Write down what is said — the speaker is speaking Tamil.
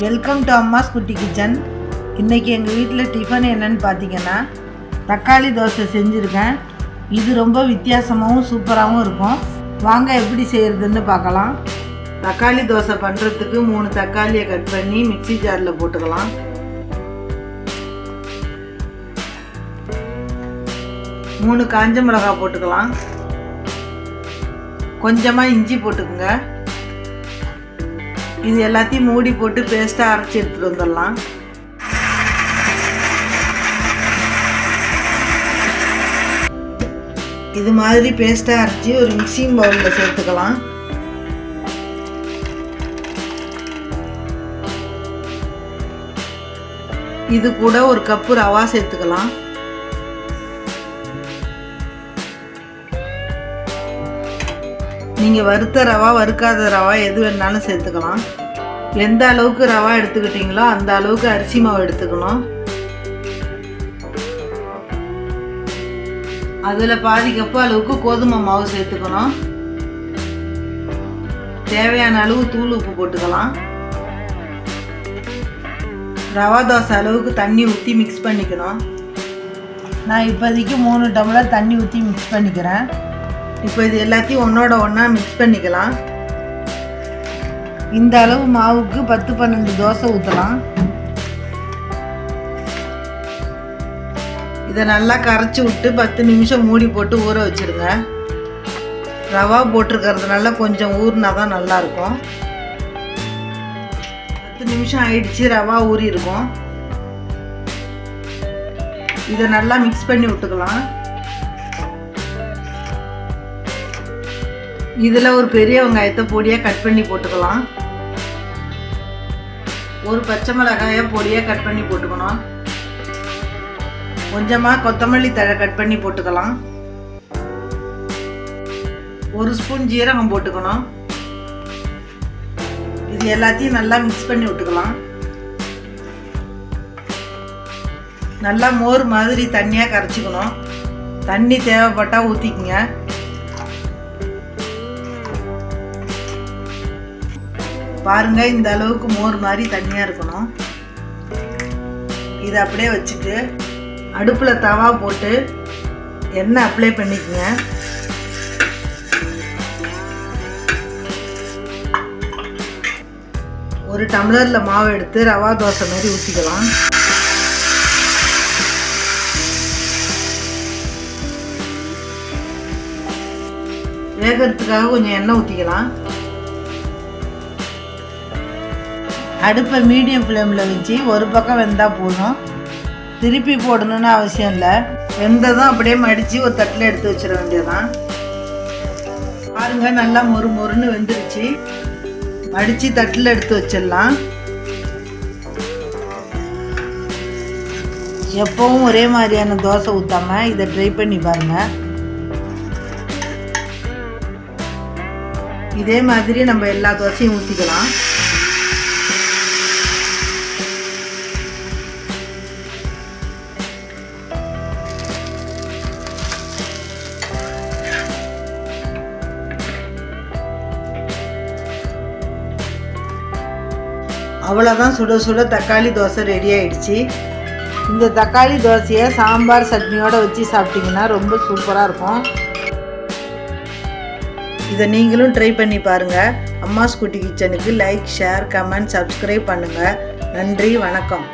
வெல்கம் டு அம்மாஸ் குட்டி கிச்சன். இன்றைக்கி எங்கள் வீட்டில் டிஃபன் என்னன்னு பார்த்தீங்கன்னா தக்காளி தோசை செஞ்சுருக்கேன். இது ரொம்ப வித்தியாசமாகவும் சூப்பராகவும் இருக்கும். வாங்க எப்படி செய்கிறதுன்னு பார்க்கலாம். தக்காளி தோசை பண்ணுறதுக்கு 3 தக்காளியை கட் பண்ணி மிக்ஸி ஜாரில் போட்டுக்கலாம். மூணு காஞ்ச மிளகாய் போட்டுக்கலாம். கொஞ்சமாக இஞ்சி போட்டுக்குங்க. இது எல்லாத்தையும் மூடி போட்டு பேஸ்ட்டாக அரைச்சி எடுத்துகிட்டு வந்துடலாம். இது மாதிரி பேஸ்ட்டாக அரைச்சி ஒரு மிக்சிங் பவுலில் சேர்த்துக்கலாம். இது கூட ஒரு கப்பு ரவா சேர்த்துக்கலாம். நீங்கள் வறுத்த ரவா வறுக்காத ரவா எது வேணாலும் சேர்த்துக்கலாம். எந்த அளவுக்கு ரவா எடுத்துக்கிட்டீங்களோ அந்த அளவுக்கு அரிசி மாவு எடுத்துக்கணும். அதில் பாதி கப்பு அளவுக்கு கோதுமை மாவு சேர்த்துக்கணும். தேவையான அளவு தூள் உப்பு போட்டுக்கலாம். ரவா தோசை அளவுக்கு தண்ணி ஊற்றி மிக்ஸ் பண்ணிக்கணும். நான் இப்போதைக்கு 3 டம்ளர் தண்ணி ஊற்றி மிக்ஸ் பண்ணிக்கிறேன். இப்போ இது எல்லாத்தையும் ஒன்றோட ஒன்றா மிக்ஸ் பண்ணிக்கலாம். இந்த அளவு மாவுக்கு 10-12 தோசை ஊற்றலாம். இதை நல்லா கரைச்சி விட்டு 10 நிமிஷம் மூடி போட்டு ஊற வச்சுருங்க. ரவா போட்டிருக்கிறதுனால கொஞ்சம் ஊறினா தான் நல்லாயிருக்கும். 10 நிமிஷம் ஆயிடுச்சு, ரவா ஊறி இருக்கும். இதை நல்லா மிக்ஸ் பண்ணி விட்டுக்கலாம். இதில் ஒரு பெரிய வெங்காயத்தை பொடியாக கட் பண்ணி போட்டுக்கலாம். ஒரு பச்சை மிளகாயை பொடியாக கட் பண்ணி போட்டுக்கணும். கொஞ்சமாக கொத்தமல்லி தழை கட் பண்ணி போட்டுக்கலாம். 1 ஸ்பூன் ஜீரகம் போட்டுக்கணும். இது எல்லாத்தையும் நல்லா மிக்ஸ் பண்ணி விட்டுக்கலாம். நல்லா மோர் மாதிரி தண்ணியாக கரைச்சிக்கணும். தண்ணி தேவைப்பட்டால் ஊற்றிக்குங்க. பாருங்க, இந்த அளவுக்கு மோர் மாதிரி தண்ணியாக இருக்கணும். இதை அப்படியே வச்சுட்டு அடுப்பில் தவா போட்டு எண்ணெய் அப்ளை பண்ணிக்கோங்க. ஒரு டம்ளரில் மாவு எடுத்து ரவா தோசை மாதிரி ஊற்றிக்கலாம். வேகிறதுக்காக கொஞ்சம் எண்ணெய் ஊற்றிக்கலாம். அடுப்பை மீடியம் ஃப்ளேமில் வச்சு ஒரு பக்கம் வெந்தால் போதும். திருப்பி போடணுன்னு அவசியம் இல்லை. வெந்ததும் அப்படியே மடித்து ஒரு தட்டில் எடுத்து வச்சிட வேண்டியதான். பாருங்கள், நல்லா மொறு மொறுன்னு வெந்துருச்சு. மடித்து தட்டில் எடுத்து வச்சிடலாம். எப்பவும் ஒரே மாதிரியான தோசை ஊற்றாமல் இதை ட்ரை பண்ணி பாருங்கள். இதே மாதிரி நம்ம எல்லா தோசையும் ஊற்றிக்கலாம். அவ்வளோதான், சுட சுட தக்காளி தோசை ரெடி ஆகிடுச்சு. இந்த தக்காளி தோசையை சாம்பார் சட்னியோடு வச்சு சாப்பிட்டிங்கன்னா ரொம்ப சூப்பராக இருக்கும். இதை நீங்களும் ட்ரை பண்ணி பாருங்கள். அம்மாஸ் குட்டி கிச்சனுக்கு லைக், ஷேர், கமெண்ட், சப்ஸ்கிரைப் பண்ணுங்கள். நன்றி, வணக்கம்.